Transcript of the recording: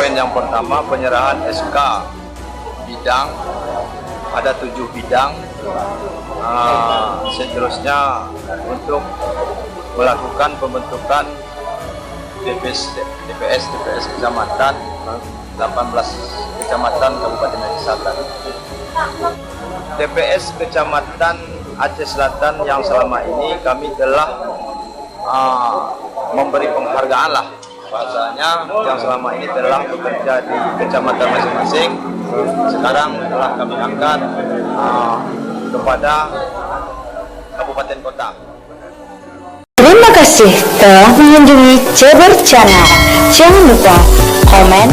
Poin yang pertama, penyerahan SK bidang, ada 7 bidang. Seterusnya untuk melakukan pembentukan DPS kecamatan 18 kecamatan Kabupaten Aceh Selatan. DPS Kecamatan Aceh Selatan yang selama ini kami telah memberi penghargaan lah, bahasanya yang selama ini telah bekerja di kecamatan masing-masing, sekarang telah kami angkat kepada kabupaten kota. Terima kasih telah mengunjungi Ceber Channel. Jangan lupa komen,